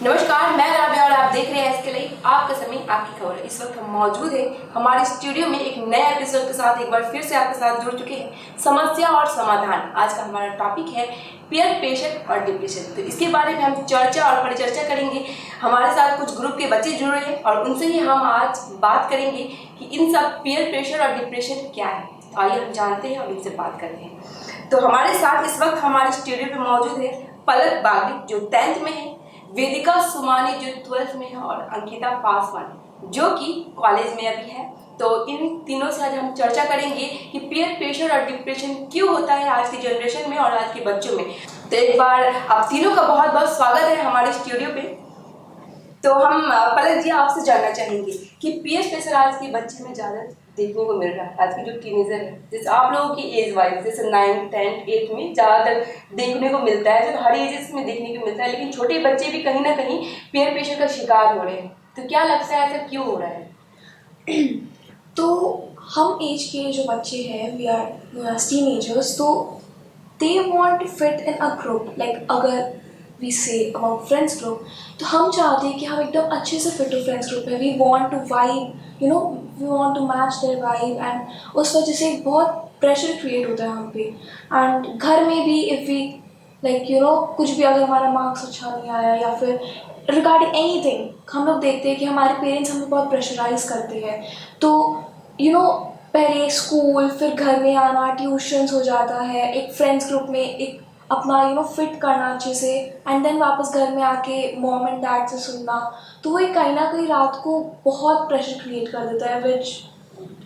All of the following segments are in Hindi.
नमस्कार, मैं राबिया और आप देख रहे हैं इसके लिए आपका समय आपकी खबर। इस वक्त हम मौजूद हैं हमारे स्टूडियो में एक नए एपिसोड के साथ। एक बार फिर से आपके साथ जुड़ चुके हैं समस्या और समाधान। आज का हमारा टॉपिक है पीयर प्रेशर और डिप्रेशन। तो इसके बारे में हम चर्चा और परिचर्चा करेंगे। हमारे साथ कुछ ग्रुप के बच्चे जुड़ रहे हैं और उनसे ही हम आज बात करेंगे कि इन सब पीयर प्रेशर और डिप्रेशन क्या है। तो आइए हम जानते हैं और इनसे बात करते हैं। तो हमारे साथ इस वक्त हमारे स्टूडियो में मौजूद है पलक बागड़ी जो 10th में है, वेदिका सुमानी जो 12th में है और अंकिता पासवान जो कि कॉलेज में अभी है। तो इन तीनों से आज हम चर्चा करेंगे कि पीयर प्रेशर और डिप्रेशन क्यों होता है आज की जनरेशन में और आज के बच्चों में। तो एक बार आप तीनों का बहुत बहुत स्वागत है हमारे स्टूडियो पे। तो हम पलक जी आपसे जानना चाहेंगे कि पीयर प्रेशर आज के बच्चे में ज़्यादा देखने को मिल रहा है। आज की जो टीनेजर है, जैसे आप लोगों की एज वाइज जैसे 9, 10, 8 में ज़्यादातर देखने को मिलता है, जो हर एजेस में देखने को मिलता है। लेकिन छोटे बच्चे भी कहीं ना कहीं पीयर प्रेशर का शिकार हो रहे हैं। तो क्या लगता है ऐसा क्यों हो रहा है? तो हम एज के जो बच्चे हैं, वी आर टीनेजर्स, तो they want to fit in a group. Like अगर we say about friends group, तो हम चाहते हैं कि हम एकदम अच्छे से फिट हो फ्रेंड्स ग्रुप में। We want to vibe, we want to match their vibe, and उस वजह से बहुत प्रेशर क्रिएट होता है हम पे। एंड घर में भी इफ़ वी कुछ भी, अगर हमारा मार्क्स अच्छा नहीं आया या फिर रिगार्डिंग एनीथिंग, हम लोग देखते हैं कि हमारे पेरेंट्स हमें बहुत प्रेशराइज करते हैं। तो पहले स्कूल, फिर घर में आना, ट्यूशन्स हो जाता है, एक फ्रेंड्स ग्रुप में एक अपना फिट करना अच्छे से, एंड देन वापस घर में आके मॉम एंड डैड से सुनना। तो वो कहीं ना कहीं रात को बहुत प्रेशर क्रिएट कर देता है, विच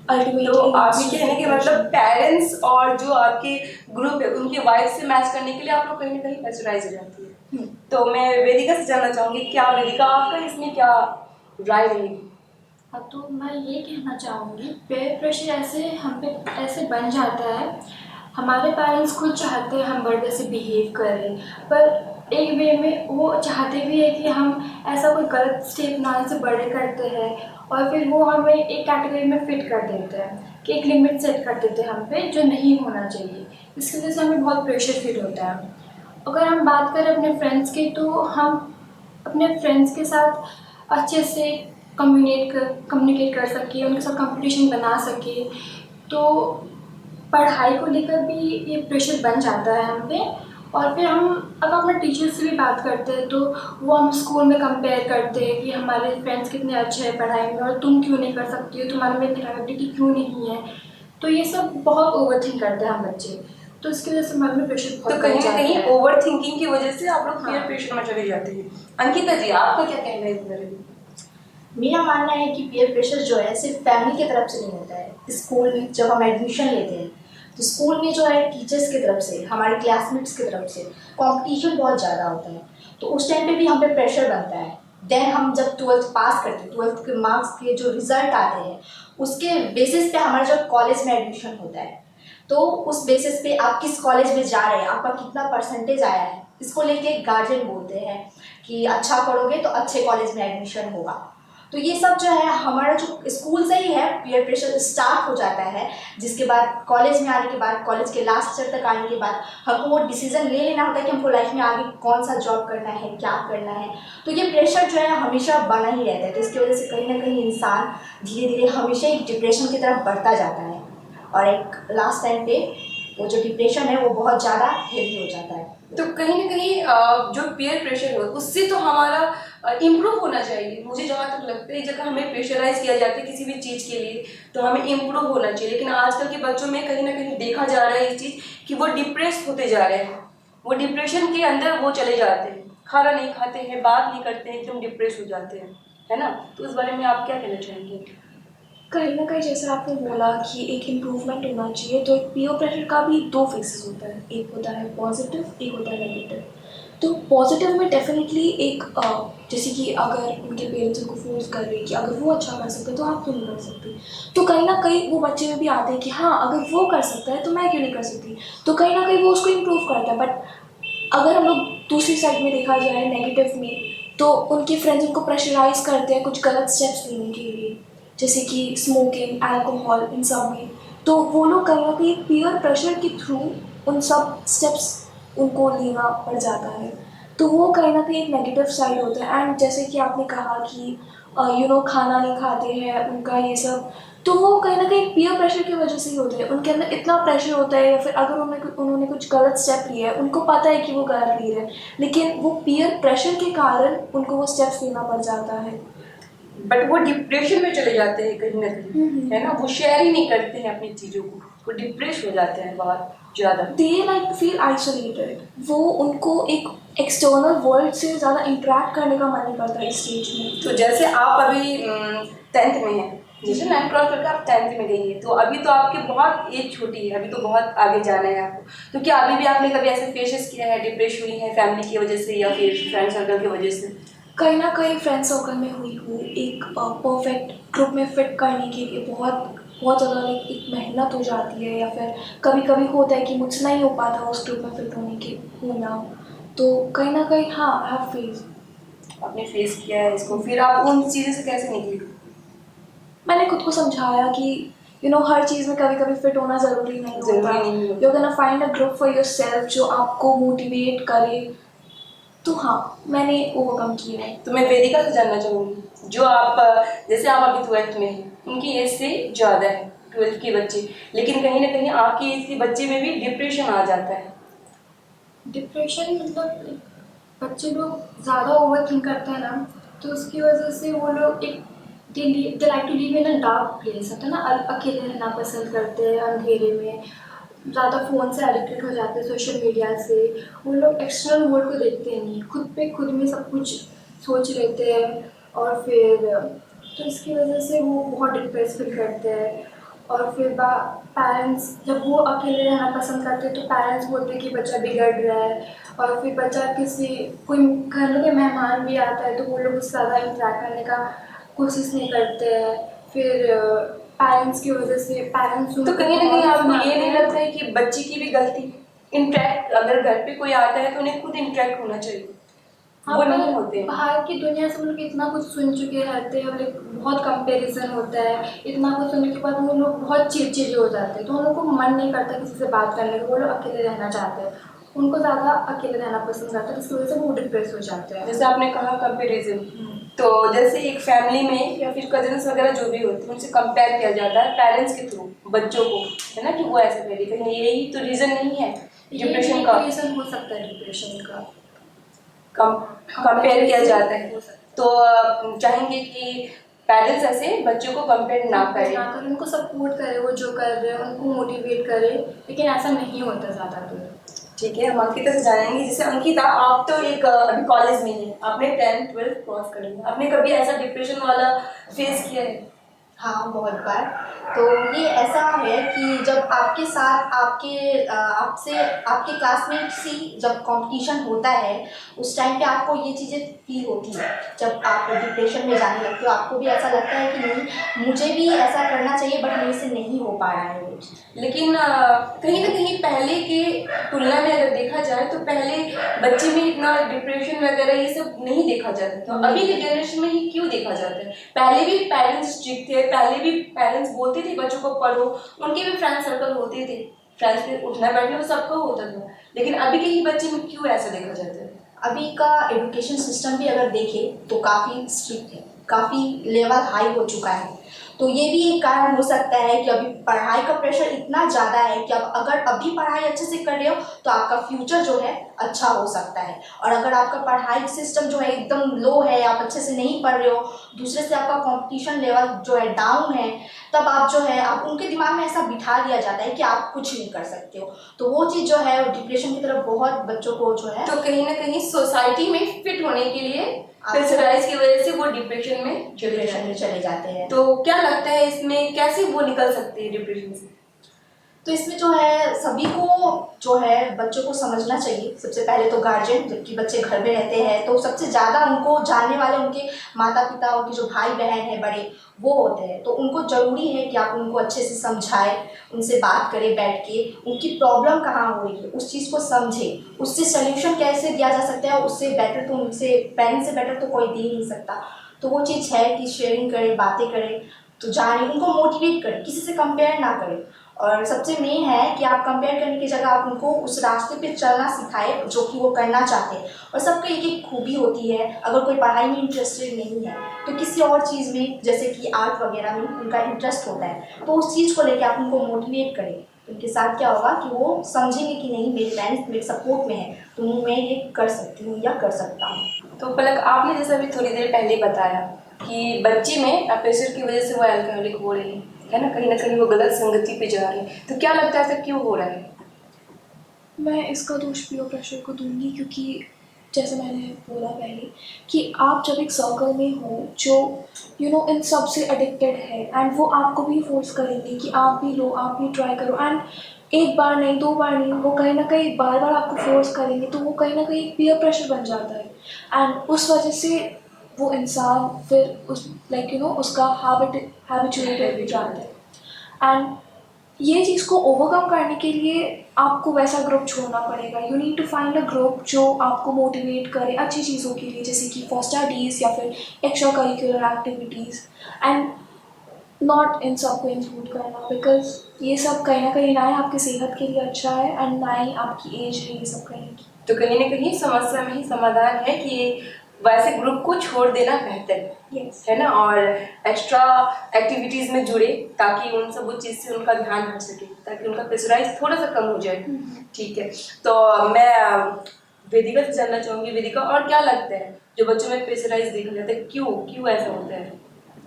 अल्टीमेटली। तो आप ये कहने के मतलब पेरेंट्स और जो आपके ग्रुप है उनके वाइफ से मैच करने के लिए आप लोग कहीं ना कहीं प्रेशराइज हो जाती है। तो मैं वेदिका से जानना चाहूँगी, क्या वेदिका आपका इसमें क्या राय रहेगी? हाँ, तो मैं ये कहना चाहूँगी, पेयर प्रेशर ऐसे हम पे ऐसे बन जाता है। हमारे पेरेंट्स खुद चाहते हैं हम बड़े से बिहेव करें, पर एक वे में वो चाहते भी है कि हम ऐसा कोई गलत स्टेप ना से बड़े करते हैं, और फिर वो हमें एक कैटेगरी में फिट कर देते हैं कि एक लिमिट सेट कर देते हैं हम पे जो नहीं होना चाहिए। इसकी वजह से हमें बहुत प्रेशर फील होता है। अगर हम बात करें अपने फ्रेंड्स की, तो हम अपने फ्रेंड्स के साथ अच्छे से कम्युनिकेट कर सके, उनके साथ कंपटीशन बना सके। तो पढ़ाई को लेकर भी ये प्रेशर बन जाता है हम पे। और फिर हम अगर अपने टीचर से भी बात करते हैं, तो वो हम स्कूल में कंपेयर करते हैं कि हमारे फ्रेंड्स कितने अच्छे हैं पढ़ाई में और तुम क्यों नहीं कर सकती हो, तुम्हारे में इतनी कैपेबिलिटी क्यों नहीं है। तो ये सब बहुत ओवर थिंक करते हैं हम बच्चे। तो इसकी वजह से हमारे में प्रेशर बहुत तो कहीं ना कहीं ओवर थिंकिंग की वजह से आप लोग पीयर हाँ। प्रेशर में चले जाते हैं। अंकिता जी, आपका क्या कहना है इस बारे में? मेरा मानना है कि पीयर प्रेशर जो है सिर्फ फैमिली की तरफ से नहीं होता है। स्कूल में जब हम एडमिशन लेते हैं, तो स्कूल में जो है टीचर्स की तरफ से, हमारे क्लासमेट्स की तरफ से कंपटीशन बहुत ज़्यादा होता है। तो उस टाइम पे भी हम पे प्रेशर बनता है। देन हम जब 12th पास करते हैं, 12th के मार्क्स के जो रिजल्ट आते हैं, उसके बेसिस पे हमारा जो कॉलेज में एडमिशन होता है, तो उस बेसिस पे आप किस कॉलेज में जा रहे हैं, आपका कितना परसेंटेज आया है, इसको लेके गार्जियन बोलते हैं कि अच्छा पढ़ोगे तो अच्छे कॉलेज में एडमिशन होगा। तो ये सब जो है हमारा जो स्कूल से ही है, पीयर प्रेशर स्टार्ट हो जाता है। जिसके बाद कॉलेज में आने के बाद, कॉलेज के लास्ट ईयर तक आने के बाद हमको वो डिसीजन ले लेना होता है कि हमको लाइफ में आगे कौन सा जॉब करना है, क्या करना है। तो ये प्रेशर जो है हमेशा बना ही रहता है। तो इसकी वजह से कहीं ना कहीं इंसान धीरे धीरे हमेशा एक डिप्रेशन की तरफ बढ़ता जाता है, और एक लास्ट टाइम पे वो जो डिप्रेशन है वो बहुत ज़्यादा हेवी हो जाता है। तो कहीं ना कहीं जो पीयर प्रेशर हो उससे तो हमारा इम्प्रूव होना चाहिए। मुझे जहाँ तक लगता है, जगह हमें प्रेशराइज किया जाता है किसी भी चीज़ के लिए तो हमें इम्प्रूव होना चाहिए। लेकिन आजकल के बच्चों में कहीं ना कहीं देखा जा रहा है ये चीज़ कि वो डिप्रेस होते जा रहे हैं। वो डिप्रेशन के अंदर वो चले जाते हैं, खाना नहीं खाते हैं, बात नहीं करते हैं, एकदम डिप्रेस हो जाते हैं, है ना। तो इस बारे में आप क्या कहना चाहेंगे? कहीं ना कहीं जैसे आपने बोला कि एक इम्प्रूवमेंट होना चाहिए, तो एक पीयर प्रेशर का भी दो फेसेस होता है। एक होता है पॉजिटिव, एक होता है नेगेटिव। तो पॉजिटिव में डेफिनेटली एक जैसे कि अगर उनके पेरेंट्स उनको फोर्स कर रहे हैं कि अगर वो अच्छा कर सकते हैं तो आप क्यों नहीं कर सकते, तो कहीं ना कहीं वो बच्चे में भी आते हैं कि हाँ, अगर वो कर सकता है तो मैं क्यों नहीं कर सकती। तो कहीं ना कहीं वो उसको इम्प्रूव करता है। बट अगर हम लोग दूसरी साइड में देखा जाए नेगेटिव में, तो उनके फ्रेंड्स उनको प्रेशराइज करते हैं कुछ गलत स्टेप्स लेने के लिए, जैसे कि स्मोकिंग, अल्कोहल, इन सब में। तो वो लोग कहीं ना कहीं पीयर प्रेशर के थ्रू उन सब स्टेप्स उनको लेना पड़ जाता है। तो वो कहीं ना कहीं एक नेगेटिव साइड होता है। एंड जैसे कि आपने कहा कि खाना नहीं खाते हैं उनका ये सब, तो वो कहीं ना कहीं पीयर प्रेशर की वजह से ही होता है। उनके अंदर इतना प्रेशर होता है, या फिर अगर उन्होंने कुछ गलत स्टेप लिया है, उनको पता है कि वो गलत ले रहे हैं, लेकिन वो पीयर प्रेशर के कारण उनको वो स्टेप्स लेना पड़ जाता है। बट वो डिप्रेशन में चले जाते हैं कहीं ना कहीं, है ना, वो शेयर ही नहीं करते हैं अपनी चीज़ों को, वो डिप्रेस हो जाते हैं बहुत ज़्यादा। दे लाइक फील आइसोलेटेड, वो उनको एक एक्सटर्नल वर्ल्ड से ज़्यादा इंटरेक्ट करने का मन नहीं करता इस स्टेज में। तो जैसे आप अभी 10th में हैं, जैसे 9 क्रॉस करके आप 10th में गई हैं, तो अभी तो आपकी बहुत एज छोटी है, अभी तो बहुत आगे जाना है आपको। तो क्या अभी भी आपने कभी ऐसे फेसेस किया है, डिप्रेस हुई है फैमिली की वजह से या फिर फ्रेंड सर्कल की वजह से? कहीं ना कहीं फ्रेंड सर्कल में हुई हूँ। एक परफेक्ट ग्रुप में फिट करने के लिए बहुत बहुत ज़्यादा एक मेहनत हो जाती है, या फिर कभी कभी होता है कि मुझसे नहीं हो पाता उस ग्रुप में फिट होना। तो कहीं ना कहीं हाँ, आई हैव फेस। आपने फेस किया है इसको, फिर आप उन चीज़ों से कैसे निकली? मैंने खुद को समझाया कि हर चीज़ में कभी कभी फिट होना ज़रूरी नहीं होता। ज़रूरी नहीं होता। You can find a group for your self जो आपको मोटिवेट करे। तो हाँ, मैंने ओवरकम किया है। तो मैं वेदिका से जानना चाहूँगी, जो आप जैसे आप अभी 12th में हैं, उनकी एज से ज़्यादा है 12th के बच्चे, लेकिन कहीं ना कहीं आपकी एज के बच्चे में भी डिप्रेशन आ जाता है। डिप्रेशन मतलब बच्चे लोग ज़्यादा ओवर थिंक करते हैं ना, तो उसकी वजह से वो लोग एक they like to live in a dark place, होता है ना, अकेले रहना पसंद करते हैं, अंधेरे में ज़्यादा फ़ोन से एडिक्टेड हो जाते हैं, सोशल मीडिया से। वो लोग एक्सटर्नल वर्ल्ड को देखते नहीं, खुद में सब कुछ सोच लेते हैं, और फिर तो इसकी वजह से वो बहुत डिप्रेस फील करते हैं। और फिर पेरेंट्स जब वो अकेले रहना पसंद करते हैं तो पेरेंट्स बोलते हैं कि बच्चा बिगड़ रहा है, और फिर बच्चा कोई घर में कोई मेहमान भी आता है तो वो लोग उससे ज़्यादा इंटरेक्ट करने का कोशिश नहीं करते हैं। फिर पेरेंट्स की वजह से पेरेंट्स तो कहीं ना कहीं आपको ये नहीं लगता है कि बच्चे की भी गलती, इंटरेक्ट अगर घर पे कोई आता है तो उन्हें खुद इंटरेक्ट होना चाहिए, वो नहीं होते हैं। बाहर की दुनिया से वो लोग इतना कुछ सुन चुके रहते हैं, लाइक बहुत कंपैरिजन होता है, इतना कुछ सुनने के बाद वो लोग बहुत चिड़चिड़े हो जाते हैं, तो उन लोगों को मन नहीं करता किसी से बात करने का, वो लोग अकेले रहना चाहते हैं, उनको ज़्यादा अकेले रहना पसंद करता है, जिसकी वजह से वो डिप्रेस हो जाते हैं। जैसे आपने कहा कंपेरिजन, तो जैसे एक फैमिली में या फिर कजन्स वगैरह जो भी होते हैं उनसे कंपेयर किया जाता है पेरेंट्स के थ्रू बच्चों को, है ना, कि वो ऐसे करे, कहीं यही तो रीज़न नहीं है डिप्रेशन का? रीज़न हो सकता है डिप्रेशन का, कंपेयर किया जाता है, तो चाहेंगे कि पेरेंट्स ऐसे बच्चों को कंपेयर ना करें। उनको सपोर्ट करे, वो जो कर रहे हैं उनको मोटिवेट करे, लेकिन ऐसा नहीं होता ज़्यादातर। ठीक है, हम अंकिता से जानेंगे। जैसे अंकिता, आप तो एक अभी कॉलेज में ही, आपने 10th 12th क्रॉस कर लिया, आपने कभी ऐसा डिप्रेशन वाला फेस किया है? हाँ, बहुत बार। तो ये ऐसा है कि जब आपके साथ आपसे आपके क्लासमेट से जब कंपटीशन होता है, उस टाइम पे आपको ये चीज़ें फील होती है। जब आप डिप्रेशन में जाने लगते हो, आपको भी ऐसा लगता है कि नहीं, मुझे भी ऐसा करना चाहिए, बट मेरे से नहीं हो पा रहा है वो। लेकिन कहीं ना कहीं पहले के तुलना में अगर देखा जाए तो पहले बच्चे में इतना डिप्रेशन वगैरह ये सब नहीं देखा जाता था, अभी के जनरेशन में ही क्यों देखा जाता है? पहले भी पेरेंट्स स्ट्रिक्ट थे, पहले भी पेरेंट्स बोलते थे बच्चों को पढ़ो, उनके भी फ्रेंड सर्कल होते थे, फ्रेंड्स के उठना बैठना वो सबका होता था, लेकिन अभी के ही बच्चे में क्यों ऐसा देखा जाता है? अभी का एजुकेशन सिस्टम भी अगर देखें तो काफ़ी स्ट्रिक्ट है, काफ़ी लेवल हाई हो चुका है। तो ये भी एक कारण हो सकता है कि अभी पढ़ाई का प्रेशर इतना ज़्यादा है कि अब अगर अभी पढ़ाई अच्छे से कर रहे हो तो आपका फ्यूचर जो है अच्छा हो सकता है, और अगर आपका पढ़ाई सिस्टम जो है एकदम लो है, आप अच्छे से नहीं पढ़ रहे हो, दूसरे से आपका कंपटीशन लेवल जो है डाउन है, तब आप जो है आप उनके दिमाग में ऐसा बिठा दिया जाता है कि आप कुछ नहीं कर सकते हो। तो वो चीज़ जो है डिप्रेशन की तरफ बहुत बच्चों को जो है, तो कहीं ना कहीं सोसाइटी में फिट होने के लिए प्रेशराइज की वजह से वो डिप्रेशन में चले जाते हैं। तो क्या लगता है इसमें कैसे वो निकल सकते हैं डिप्रेशन से? तो इसमें जो है सभी को जो है बच्चों को समझना चाहिए। सबसे पहले तो गार्जियन, जबकि बच्चे घर में रहते हैं तो सबसे ज़्यादा उनको जानने वाले उनके माता पिता, उनके जो भाई बहन हैं बड़े, वो होते हैं। तो उनको ज़रूरी है कि आप उनको अच्छे से समझाएं, उनसे बात करें बैठ के, उनकी प्रॉब्लम कहाँ हो रही है उस चीज़ को समझें, उससे सल्यूशन कैसे दिया जा सकता है, उससे बेटर तो उनसे पेरेंट्स से बेटर तो कोई दे नहीं सकता। तो वो चीज़ है कि शेयरिंग करें, बातें करें, तो जाने उनको मोटिवेट करें, किसी से कंपेयर ना करें। और सबसे मेन है कि आप कंपेयर करने की जगह आप उनको उस रास्ते पे चलना सिखाए जो कि वो करना चाहते हैं। और सबका एक एक खूबी होती है, अगर कोई पढ़ाई में इंटरेस्टेड नहीं है तो किसी और चीज़ में जैसे कि आर्ट वगैरह में उनका इंटरेस्ट होता है, तो उस चीज़ को लेकर आप उनको मोटिवेट करें। उनके साथ क्या होगा कि वो समझेंगे कि नहीं, मेरे पेरेंट्स मेरे सपोर्ट में है तो मैं ये कर सकती हूँ या कर सकता हूँ। तो पलक, आपने जैसे अभी थोड़ी देर पहले बताया कि बच्चे में प्रेशर की वजह से वो अल्कोहलिक हो रही है ना कहीं वो गलत संगति पे जा रही है, तो क्या लगता है ऐसा क्यों हो रहा है? मैं इसका दोष पीयर प्रेशर को दूंगी, क्योंकि जैसे मैंने बोला पहले कि आप जब एक सर्कल में हो जो इन सब से एडिक्टेड है, एंड वो आपको भी फोर्स करेंगे कि आप भी लो, आप भी ट्राई करो, एंड एक बार नहीं, दो बार नहीं, वो कहीं ना कहीं बार बार आपको फोर्स करेंगे, तो वो कहीं ना कहीं पीयर प्रेशर बन जाता है। एंड उस वजह से वो इंसान फिर उस उसका हैबिचुएटेड हो जाता है। एंड ये चीज़ को ओवरकम करने के लिए आपको वैसा ग्रुप छोड़ना पड़ेगा। You need to find a group जो आपको मोटिवेट करे अच्छी चीज़ों के लिए, जैसे कि फॉर स्टडीज़ या फिर extra curricular activities, and not in सब को इंक्लूड करना, बिकॉज ये सब कहीं ना कहीं ना ही आपकी सेहत के लिए अच्छा है एंड ना ही आपकी एज है ये सब करने की। तो कहीं ना कहीं समस्या में ही समाधान है कि वैसे ग्रुप को छोड़ देना बेहतर Yes. है ना, और एक्स्ट्रा एक्टिविटीज़ में जुड़े ताकि उन सब चीज़ से उनका ध्यान हट सके, ताकि उनका प्रेशराइज थोड़ा सा कम हो जाए। ठीक है, तो मैं वेदिका से जानना चाहूँगी, वेदिका, और क्या लगता है जो बच्चों में प्रेशराइज देखा जाता है, क्यों ऐसा होता है,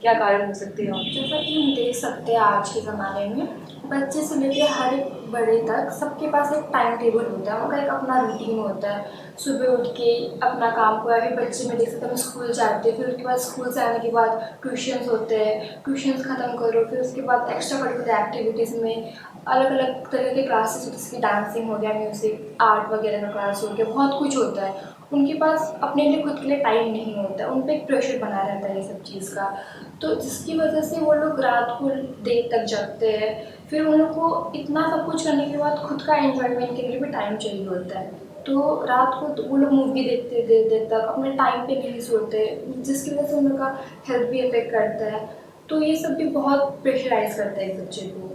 क्या कारण हो सकते हैं? जैसा कि हम देख सकते हैं आज के ज़माने में बच्चे से लेकर हर एक बड़े तक सबके पास एक टाइम टेबल होता है, उनका एक अपना रूटीन होता है। सुबह उठ के अपना काम को, अभी बच्चे में देख सकते हैं स्कूल जाते हैं, फिर उसके बाद स्कूल से आने के बाद ट्यूशन्स होते हैं, ट्यूशन्स ख़त्म करो, फिर उसके बाद एक्स्ट्रा करिकुलर एक्टिविटीज़ में अलग अलग तरह के क्लासेस, जैसे कि डांसिंग हो गया, म्यूज़िक, आर्ट वगैरह का क्लास हो गया, बहुत कुछ होता है। उनके पास अपने लिए खुद के लिए टाइम नहीं होता है, उन पर एक प्रेशर बना रहता है ये सब चीज़ का, तो जिसकी वजह से वो लोग रात को देर तक जगते हैं। फिर उन लोग को इतना सब कुछ करने के बाद खुद का एंजॉयमेंट के लिए भी टाइम चाहिए होता है, तो रात को तो वो लोग मूवी देखते देर देर तक, अपने टाइम पे नहीं सोते, जिसकी वजह से उन लोग का हेल्थ भी अफेक्ट करता है। तो ये सब भी बहुत प्रेशराइज करता है एक बच्चे को।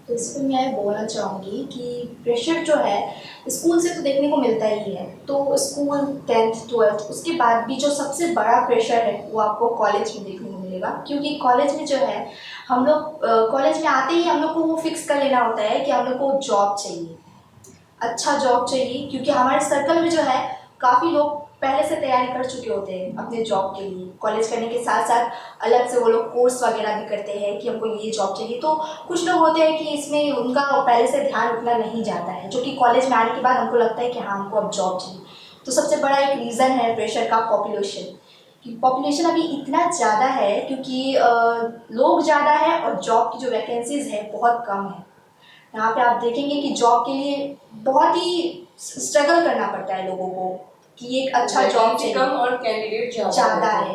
तो इस पर मैं बोलना चाहूँगी कि प्रेशर जो है स्कूल से तो देखने को मिलता ही है, तो स्कूल 10th 12th उसके बाद भी जो सबसे बड़ा प्रेशर है वो आपको कॉलेज में देखने को मिलेगा। क्योंकि कॉलेज में जो है हम लोग कॉलेज में आते ही हम लोग को वो फिक्स कर लेना होता है कि हम लोग को जॉब चाहिए, अच्छा जॉब चाहिए, क्योंकि हमारे सर्कल में जो है काफ़ी लोग पहले से तैयारी कर चुके होते हैं अपने जॉब के लिए। कॉलेज करने के साथ साथ अलग से वो लोग कोर्स वगैरह भी करते हैं कि हमको ये जॉब चाहिए। तो कुछ लोग होते हैं कि इसमें उनका पहले से ध्यान उतना नहीं जाता है, जो कि कॉलेज में आने के बाद हमको लगता है कि हाँ हमको अब जॉब चाहिए। तो सबसे बड़ा एक रीज़न है प्रेशर का पॉपुलेशन, कि पॉपुलेशन अभी इतना ज़्यादा है क्योंकि लोग ज़्यादा है और जॉब की जो वैकेंसीज़ है बहुत कम है। यहाँ पे आप देखेंगे कि जॉब के लिए बहुत ही स्ट्रगल करना पड़ता है लोगों को कि एक अच्छा जॉब चाहिए, कम और कैंडिडेट ज़्यादा है।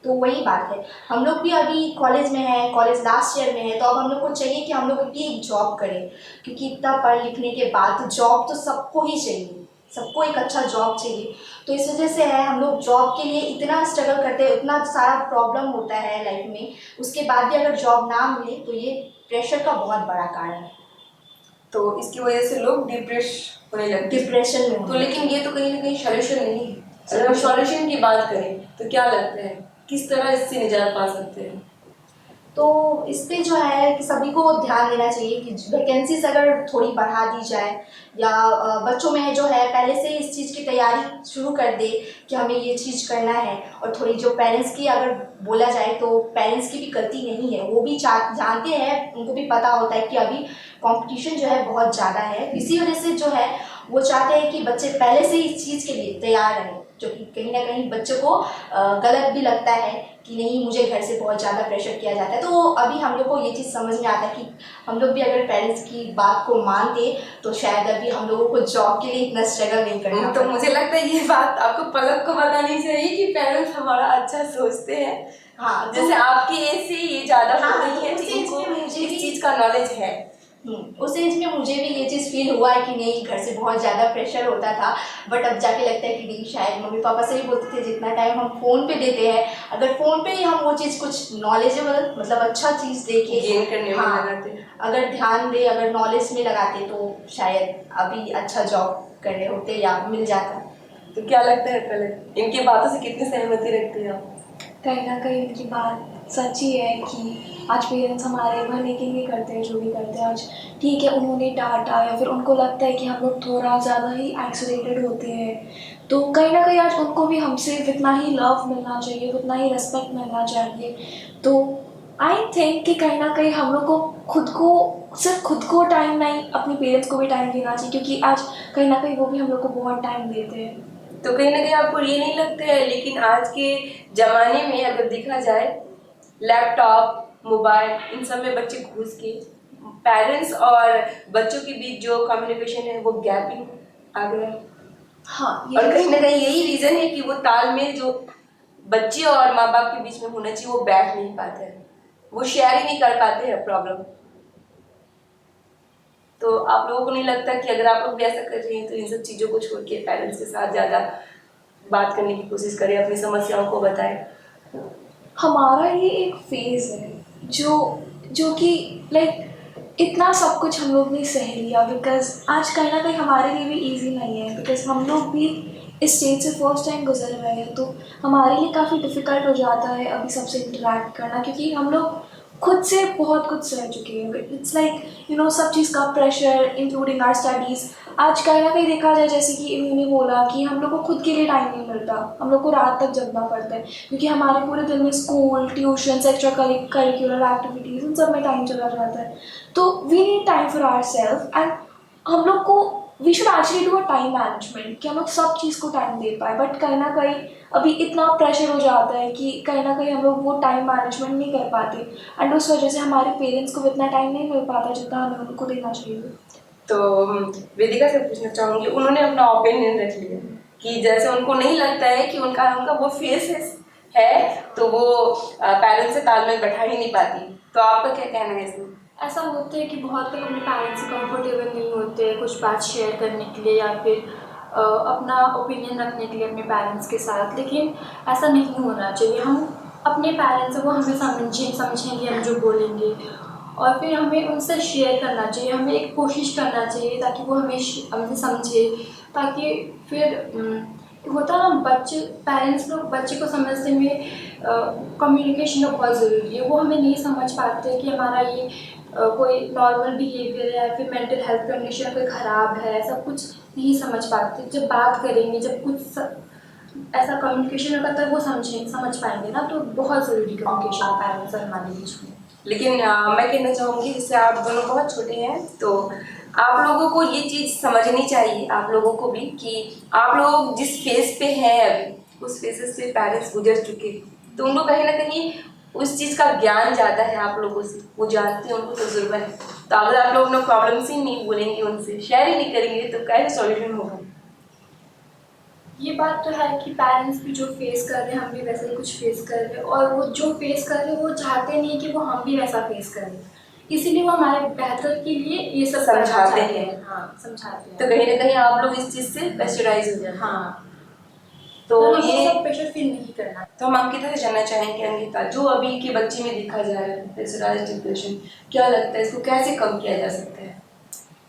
तो वही बात है, हम लोग भी अभी कॉलेज में हैं, कॉलेज लास्ट ईयर में है, तो अब हम लोग को चाहिए कि हम लोग भी एक जॉब करें, क्योंकि इतना पढ़ लिखने के बाद तो जॉब तो सबको ही चाहिए, सबको एक अच्छा जॉब चाहिए। तो इस वजह से है हम लोग जॉब के लिए इतना स्ट्रगल करते हैं, इतना सारा प्रॉब्लम होता है लाइफ में, उसके बाद भी अगर जॉब ना मिले तो ये प्रेशर का बहुत बड़ा कारण है। तो इसकी वजह से लोग होने लगते हैं, डिप्रेशन में। तो लेकिन ये तो कहीं ना कहीं सॉल्यूशन नहीं है। अगर हम सॉल्यूशन की बात करें तो क्या लगता है किस तरह इससे निजात पा सकते हैं? तो इस पे जो है कि सभी को ध्यान देना चाहिए कि वैकेंसीज अगर थोड़ी बढ़ा दी जाए, या बच्चों में जो है पहले से इस चीज़ की तैयारी शुरू कर दे कि हमें ये चीज़ करना है। और थोड़ी जो पेरेंट्स की अगर बोला जाए तो पेरेंट्स की भी गलती नहीं है, वो भी जानते हैं, उनको भी पता होता है कि अभी कंपटीशन जो है बहुत ज़्यादा है, इसी वजह से जो है वो चाहते हैं कि बच्चे पहले से इस चीज़ के लिए तैयार रहें, जो कि कहीं ना कहीं बच्चों को गलत भी लगता है कि नहीं मुझे घर से बहुत ज़्यादा प्रेशर किया जाता है। तो अभी हम लोग को ये चीज़ समझ में आता है कि हम लोग भी अगर पेरेंट्स की बात को मानते तो शायद अभी हम लोगों को जॉब के लिए इतना स्ट्रगल नहीं करना। तो मुझे लगता है ये बात आपको पलक को बतानी चाहिए कि पेरेंट्स हमारा अच्छा सोचते हैं। हाँ, जैसे आपकी एज से ये ज़्यादा हो हाँ, रही है, उस तो एज इनको में मुझे इस भी चीज़ का नॉलेज है। उस एज में मुझे भी ये चीज़ फील हुआ है कि नहीं, घर से बहुत ज़्यादा प्रेशर होता था, बट अब जाके लगता है कि नहीं, शायद मम्मी पापा से भी बोलते थे जितना टाइम हम फ़ोन पे देते हैं, अगर फ़ोन पे ही हम वो चीज़ कुछ नॉलेजेबल मतलब अच्छा चीज़ देखे, गेन करने में हाँ, लगाते हैं। अगर ध्यान दे, अगर नॉलेज में लगाते तो शायद अभी अच्छा जॉब कर रहे होते या मिल जाता। तो क्या लगता है पहले इनकी बातों से कितनी सहमति रखती है आप? कहीं ना कहीं उनकी बात सच ही है कि आज पेरेंट्स हमारे भले के लिए करते हैं जो भी करते हैं। आज ठीक है, उन्होंने डांटा या फिर उनको लगता है कि हम लोग थोड़ा ज़्यादा ही आइसोलेटेड होते हैं, तो कहीं ना कहीं आज उनको भी हमसे उतना ही लव मिलना चाहिए, उतना ही रेस्पेक्ट मिलना चाहिए। तो आई थिंक कि कहीं ना कहीं हम लोग को सिर्फ खुद को टाइम नहीं, अपने पेरेंट्स को भी टाइम देना चाहिए, क्योंकि आज कहीं ना कहीं वो भी हम लोग को बहुत टाइम देते हैं। तो कहीं ना कहीं आपको ये नहीं लगता है, लेकिन आज के ज़माने में अगर देखा जाए, लैपटॉप, मोबाइल, इन सब में बच्चे घुस के पेरेंट्स और बच्चों के बीच जो कम्युनिकेशन है वो गैपिंग आ गया है। हाँ, और कहीं ना कहीं यही रीज़न है कि वो तालमेल जो बच्चे और माँ बाप के बीच में होना चाहिए वो बैठ नहीं पाते हैं, वो शेयर ही नहीं कर पाते हैं प्रॉब्लम। तो आप लोगों को नहीं लगता कि अगर आप लोग भी ऐसा कर रहे हैं तो इन सब चीज़ों को छोड़ के पेरेंट्स के साथ ज़्यादा बात करने की कोशिश करें, अपनी समस्याओं को बताएं? हमारा ये एक फेज़ है जो जो कि लाइक इतना सब कुछ हम लोग ने सह लिया, बिकॉज आज कहीं ना कहीं हमारे लिए भी इजी नहीं है, बिकॉज हम लोग भी इस स्टेज से फर्स्ट टाइम गुजर रहे हैं, तो हमारे लिए काफ़ी डिफ़िकल्ट हो जाता है अभी सबसे इंटरेक्ट करना, क्योंकि हम लोग खुद से बहुत कुछ सह चुके हैं। इट्स लाइक सब चीज़ का प्रेशर इंक्लूडिंग आवर स्टडीज़। आज कहीं ना कहीं देखा जाए, जैसे कि इन्होंने बोला कि हम लोग को खुद के लिए टाइम नहीं मिलता, हम लोग को रात तक जगना पड़ता है, क्योंकि हमारे पूरे दिन में school, tuition, extra curricular activities, इन सब में टाइम चला जाता है। तो we need time for our self, and हम लोग को we should actually do a time management कि हम लोग सब चीज़ को टाइम दे पाए। बट कहीं ना कहीं अभी इतना प्रेशर हो जाता है कि कहीं ना कहीं हम लोग वो टाइम मैनेजमेंट नहीं कर पाते, एंड उस वजह से हमारे पेरेंट्स को इतना टाइम नहीं मिल पाता जितना हमें उनको देना चाहिए। तो वेदिका से पूछना चाहूँगी, उन्होंने अपना ओपिनियन रख लिया कि जैसे उनको नहीं लगता है कि उनका वो फेस है तो वो पेरेंट्स से तालमेल बैठा ही नहीं पाती, तो आपका क्या कहना है इसमें? ऐसा होता है कि बहुत लोग अपने पेरेंट्स से कंफर्टेबल नहीं होते कुछ बात शेयर करने के लिए या फिर अपना ओपिनियन रखने के लिए अपने पेरेंट्स के साथ, लेकिन ऐसा नहीं होना चाहिए। हम अपने पेरेंट्स को हमें समझेंगे हम जो बोलेंगे, और फिर हमें उनसे शेयर करना चाहिए, हमें एक कोशिश करना चाहिए ताकि वो हमसे समझे, ताकि फिर होता है ना, पेरेंट्स लोग बच्चे को समझने में कम्युनिकेशन बहुत ज़रूरी है। वो हमें नहीं समझ पाते कि हमारा ये कोई नॉर्मल बिहेवियर है या फिर मेंटल हेल्थ कंडीशन कोई ख़राब है, सब कुछ नहीं समझ पाते। जब बात करेंगे, जब कुछ ऐसा कम्युनिकेशन होगा तब वो समझ पाएंगे ना, तो बहुत ज़रूरी कम्युनिकेशन पेरेंट्स और हमारे बीच में। लेकिन मैं कहना चाहूँगी, जैसे आप दोनों बहुत छोटे हैं तो आप लोगों को ये चीज़ समझनी चाहिए, आप लोगों को भी, कि आप लोग जिस फेज पे हैं अभी उस फेजेस से पेरेंट्स गुजर चुके, तो उनको कहीं ना कहीं उस चीज़ का ज्ञान ज़्यादा है आप लोगों से, वो जानते हैं, उनको तजुर्बा है। तो अगर आप लोग अपना प्रॉब्लम्स ही नहीं बोलेंगे, उनसे शेयर ही नहीं करेंगे, तो कैसे सॉल्यूशन होगा? ये बात तो है कि पेरेंट्स भी जो फेस कर रहे हैं हम भी वैसा ही कुछ फेस कर रहे हैं, और वो जो फेस कर रहे हैं वो चाहते नहीं कि वो हम भी वैसा फेस करें, इसीलिए वो हमारे बेहतर के लिए ये सब समझाते हैं। हाँ, समझाते हैं। तो कहीं ना कहीं आप लोग इस चीज़ से प्रेशराइज हो जाते हैं। हाँ, तो हमें ये सब प्रेशर फील नहीं करना। तो हम अंकिता से जानना चाहेंगे, अंकिता, जो अभी के बच्चे में देखा जा रहा है प्रेशराइज्ड डिप्रेशन, क्या लगता है इसको कैसे कम किया जा सकता है?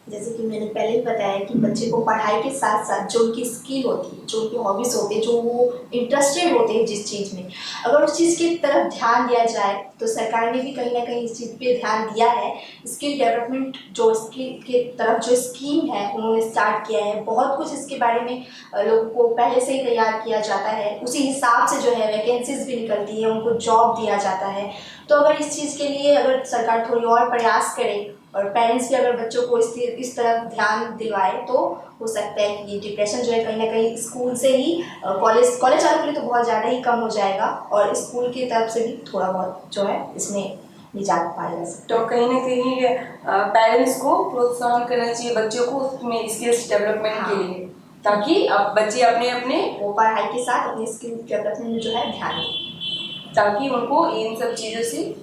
जैसे कि मैंने पहले ही बताया कि बच्चे को पढ़ाई के साथ साथ जो उनकी स्किल होती है, जो उनकी हॉबीज़ होती है, जो वो इंटरेस्टेड होते हैं जिस चीज़ में, अगर उस चीज़ की तरफ ध्यान दिया जाए, तो सरकार ने भी कहीं ना कहीं इस चीज़ पे ध्यान दिया है। स्किल डेवलपमेंट जो स्किल के तरफ जो स्कीम है उन्होंने स्टार्ट किया है, बहुत कुछ इसके बारे में लोगों को पहले से ही तैयार किया जाता है, उसी हिसाब से जो है वैकेंसीज भी निकलती है, उनको जॉब दिया जाता है। तो अगर इस चीज़ के लिए अगर सरकार थोड़ी और प्रयास करे और पेरेंट्स भी अगर बच्चों को इस तरफ ध्यान दिलवाए, तो हो सकता है कि ये डिप्रेशन जो है कहीं ना कहीं स्कूल से ही कॉलेज वालों के लिए तो बहुत ज़्यादा ही कम हो जाएगा, और स्कूल की तरफ से भी थोड़ा बहुत जो है इसमें निजात पाया जा सकता है। तो कहीं ना कहीं पेरेंट्स को प्रोत्साहन करना चाहिए बच्चों को उसमें स्किल्स डेवलपमेंट के लिए, ताकि अब बच्चे अपने वो पढ़ाई के साथ अपनी स्किल डेवलपमेंट में जो है ध्यान दें, ताकि उनको इन सब चीज़ों से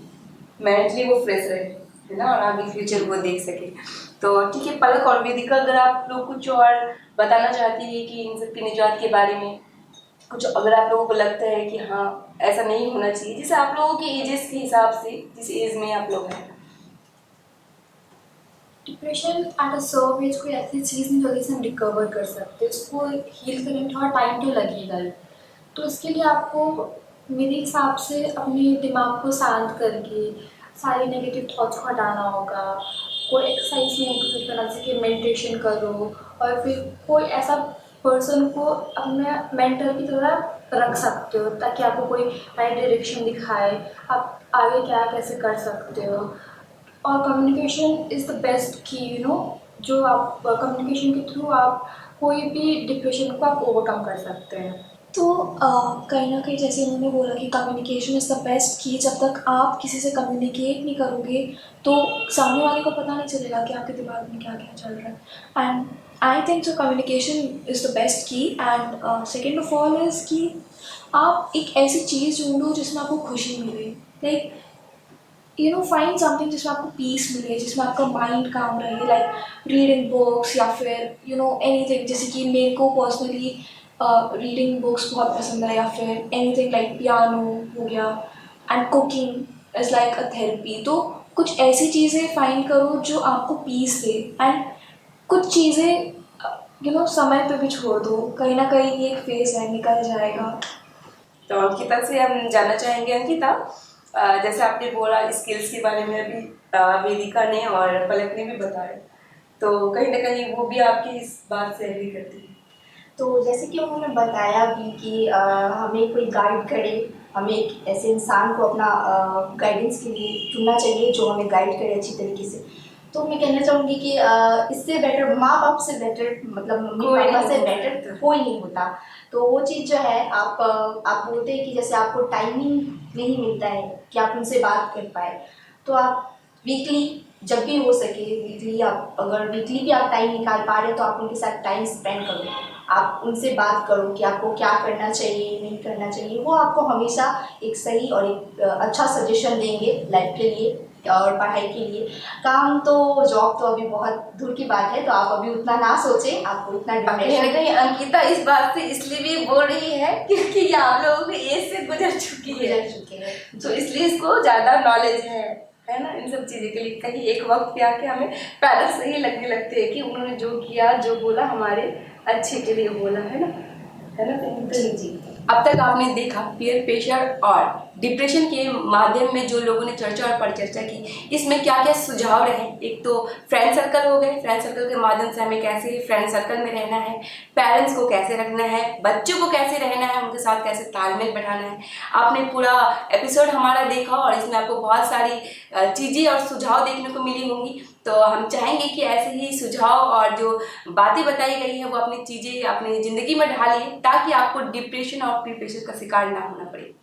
मेंटली वो फ्रेश रहे। है ना, और आगे फ्यूचर को देख सके। तो ठीक है पलक और वेदिका, अगर आप लोग कुछ और बताना चाहती है कि इन सब की निजात के बारे में कुछ, अगर आप लोगों को लगता है कि हाँ ऐसा नहीं होना चाहिए, जैसे आप लोगों के एजेस के हिसाब से जिस एज में आप लोग हैं। Depression at a serve age कोई ऐसी चीज़ नहीं जल्दी से हम रिकवर कर सकते, उसको हील करने में थोड़ा टाइम तो लगेगा ही। तो इसके लिए आपको मेरे हिसाब से अपने दिमाग को शांत करके सारे नेगेटिव थॉट्स को हटाना होगा। कोई एक्सरसाइज में इंक्लूड करना, जैसे कि मेडिटेशन करो, और फिर कोई ऐसा पर्सन को अपने मेंटर की तरह रख सकते हो ताकि आपको कोई राइट डायरेक्शन दिखाए, आप आगे क्या कैसे कर सकते हो। और कम्युनिकेशन इज़ द बेस्ट की, जो आप कम्युनिकेशन के थ्रू आप कोई भी डिप्रेशन को आप ओवरकम कर सकते हैं। तो कहीं ना कहीं जैसे उन्होंने बोला कि कम्युनिकेशन इज़ द बेस्ट की, जब तक आप किसी से कम्युनिकेट नहीं करोगे तो सामने वाले को पता नहीं चलेगा कि आपके दिमाग में क्या क्या चल रहा है। And I think so communication is the best key. And second of all is कि आप एक ऐसी चीज़ ढूंढो जिसमें आपको खुशी मिले, लाइक फाइंड समथिंग जिसमें आपको पीस मिले, जिसमें आपका माइंड काम रहे, लाइक रीडिंग बुक्स या फिर एनीथिंग। जैसे कि मेरे को पर्सनली रीडिंग बुक्स बहुत पसंद है, या फिर एनीथिंग लाइक पियानो हो गया। And cooking is like a therapy. तो कुछ ऐसी चीज़ें फाइंड करो जो आपको पीस दे। एंड कुछ चीज़ें समय पे भी छोड़ दो, कहीं ना कहीं ये एक फेज़ है, निकल जाएगा। तो अंकिता से हम जानना चाहेंगे। अंकिता, जैसे आपने बोला स्किल्स के बारे में अभी वेदिका ने और पलक ने भी बताया, तो कहीं ना कहीं वो भी आपकी इस बात से एग्री करती है। तो जैसे कि उन्होंने बताया भी कि हमें कोई गाइड करे, हमें एक ऐसे इंसान को अपना गाइडेंस के लिए चुनना चाहिए जो हमें गाइड करे अच्छी तरीके से। तो मैं कहना चाहूँगी कि इससे बेटर, माँ बाप से बेटर, मतलब मम्मी कोई पापा नहीं से हो बेटर सकता। कोई नहीं होता। तो वो चीज़ जो है, आप बोलते हैं कि जैसे आपको टाइमिंग नहीं मिलता है कि आप उनसे बात कर पाए, तो आप वीकली जब भी हो सके, वीकली आप अगर वीकली भी आप टाइम निकाल पा रहे हो तो आप उनके साथ टाइम स्पेंड करो, आप उनसे बात करो कि आपको क्या करना चाहिए नहीं करना चाहिए। वो आपको हमेशा एक सही और एक अच्छा सजेशन देंगे लाइफ के लिए और पढ़ाई के लिए। काम तो, जॉब तो अभी बहुत दूर की बात है, तो आप अभी उतना ना सोचें, आपको उतना कहीं ना डिप्रेशन। कहीं अंकिता इस बात से इसलिए भी बोल रही है क्योंकि ये आप लोगों के एज से गुजर चुकी है, तो इसलिए इसको ज़्यादा नॉलेज है ना इन सब चीज़ों के लिए। कहीं एक वक्त पे आके हमें पैरंट्स सही लगने लगते हैं कि उन्होंने जो किया जो बोला हमारे अच्छे के लिए बोला, है ना जी जी। अब तक आपने देखा पीयर प्रेशर और डिप्रेशन के माध्यम में जो लोगों ने चर्चा और परिचर्चा की, इसमें क्या क्या सुझाव रहे। एक तो फ्रेंड सर्कल हो गए, फ्रेंड सर्कल के माध्यम से हमें कैसे फ्रेंड सर्कल में रहना है, पेरेंट्स को कैसे रखना है, बच्चों को कैसे रहना है, उनके साथ कैसे तालमेल बैठाना है। आपने पूरा एपिसोड हमारा देखा और इसमें आपको बहुत सारी चीज़ें और सुझाव देखने को मिली होंगी। तो हम चाहेंगे कि ऐसे ही सुझाव और जो बातें बताई गई हैं वो अपनी चीज़ें अपनी ज़िंदगी में ढालिए ताकि आपको डिप्रेशन और प्रेशर का शिकार ना होना पड़े।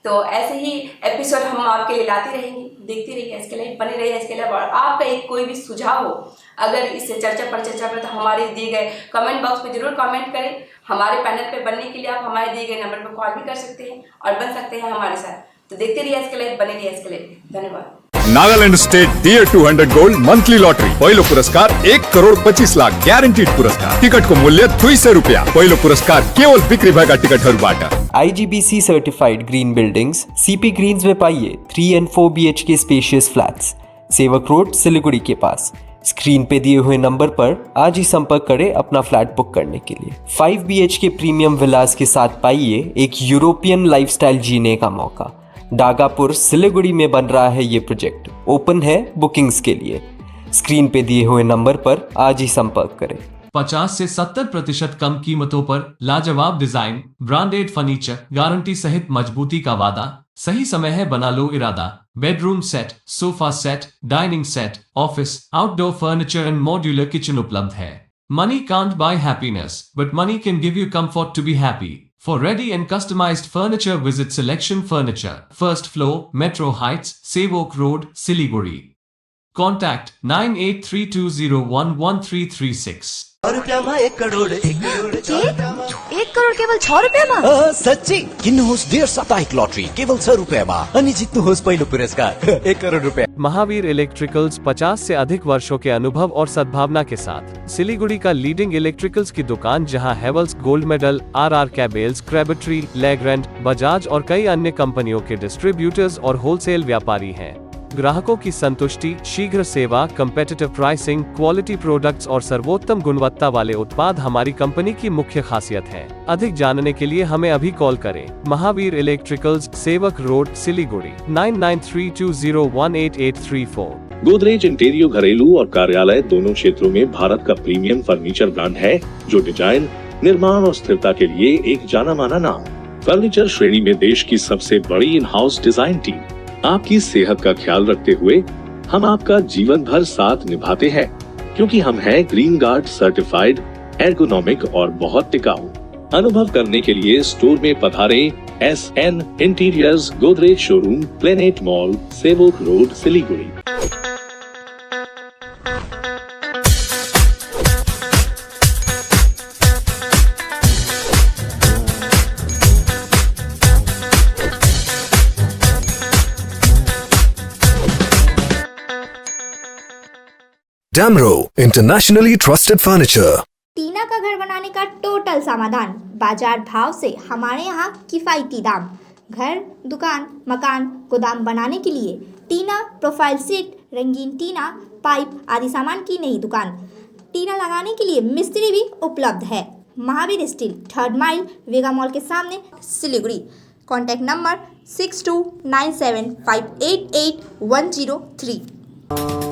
तो ऐसे ही एपिसोड हम आपके लिए लाते रहेंगे, देखते रहिए इसके लिए, बने रहिए इसके लिए। और आपका एक कोई भी सुझाव हो अगर इस चर्चा पर तो हमारे दिए गए कमेंट बॉक्स में जरूर कमेंट करें। हमारे पैनल पे बनने के लिए आप हमारे दिए गए नंबर पर कॉल भी कर सकते हैं और बन सकते हैं हमारे साथ। तो देखते रहिए इसके लिए, बने रहिए इसके लिए। धन्यवाद। Nagaland state dear 200 gold monthly lottery पहिलो पुरस्कार 1,25,00,000 ग्यारेन्टिड पुरस्कार। टिकटको मूल्य 200 रुपियाँ। पहिलो पुरस्कार केवल बिक्री भएका टिकटहरूबाट। IGBC certified green buildings CP greens में पाइए 3 and 4 BHK spacious flats, Sevak road Siliguri के पास। स्क्रीन पे दिए हुए नंबर पर आज ही संपर्क करें अपना फ्लैट बुक करने के लिए। 5 BHK प्रीमियम विलास के साथ पाइए एक यूरोपियन लाइफस्टाइल जीने का मौका। डागापुर सिलीगुड़ी में बन रहा है ये प्रोजेक्ट, ओपन है बुकिंग्स के लिए। स्क्रीन पे दिए हुए नंबर पर आज ही संपर्क करें। 50 से 70% कम कीमतों पर लाजवाब डिजाइन, ब्रांडेड फर्नीचर, गारंटी सहित मजबूती का वादा। सही समय है, बना लो इरादा। Bedroom set, sofa set, dining set, office, outdoor furniture and modular kitchen उपलब्ध है। Money can't buy happiness, but money can give you comfort to be happy. For ready and customized furniture, visit Selection Furniture, first floor, Metro Heights, Sevok Road, Siliguri. Contact 9832011336. ₹1 crore 1 crore 1 crore crore કેવલ 6 રૂપિયામાં? સચ્ચી કિન્નોસ ડિયર સાપ્તાહિક લોટરી કેવલ 6 રૂપિયામાં અને જીતनुहोસ પહેલો पुरस्कार 1 करोड़ रुपए। महावीर इलेक्ट्रिकल्स 50 से अधिक वर्षों के अनुभव और सद्भावना के साथ सिलीगुड़ी का लीडिंग इलेक्ट्रिकल्स की दुकान, जहां Havells gold medal, RR cables, Crabtree, Legrand, Bajaj और कई अन्य कंपनियों के डिस्ट्रीब्यूटर्स और होलसेल व्यापारी हैं। ग्राहकों की संतुष्टि, शीघ्र सेवा, कम्पेटिटिव प्राइसिंग, क्वालिटी प्रोडक्ट्स और सर्वोत्तम गुणवत्ता वाले उत्पाद हमारी कंपनी की मुख्य खासियत है। अधिक जानने के लिए हमें अभी कॉल करें। महावीर इलेक्ट्रिकल्स, सेवक रोड, सिलीगुड़ी 9932018834। गोदरेज इंटीरियो घरेलू और कार्यालय दोनों क्षेत्रों में भारत का प्रीमियम फर्नीचर ब्रांड है, जो डिजाइन, निर्माण और स्थिरता के लिए एक जाना माना नाम। फर्नीचर श्रेणी में देश की सबसे बड़ी इन हाउस डिजाइन टीम आपकी सेहत का ख्याल रखते हुए हम आपका जीवन भर साथ निभाते हैं, क्योंकि हम हैं ग्रीन गार्ड सर्टिफाइड, एर्गोनॉमिक और बहुत टिकाऊ। अनुभव करने के लिए स्टोर में पधारें। SN interiors, Godrej showroom, planet mall, Sevoke road, Siliguri. Damro, internationally trusted furniture. Tina का घर बनाने का टोटल समाधान, बाजार भाव से हमारे यहाँ किफ़ायती दाम। घर, दुकान, मकान, गोदाम बनाने के लिए टीना प्रोफाइल सीट, रंगीन टीना, पाइप आदि सामान की नई दुकान। टीना लगाने के लिए मिस्त्री भी उपलब्ध है। महावीर स्टील, 3rd माइल, वेगा मॉल के सामने, सिलीगुड़ी। Contact number 6297588103।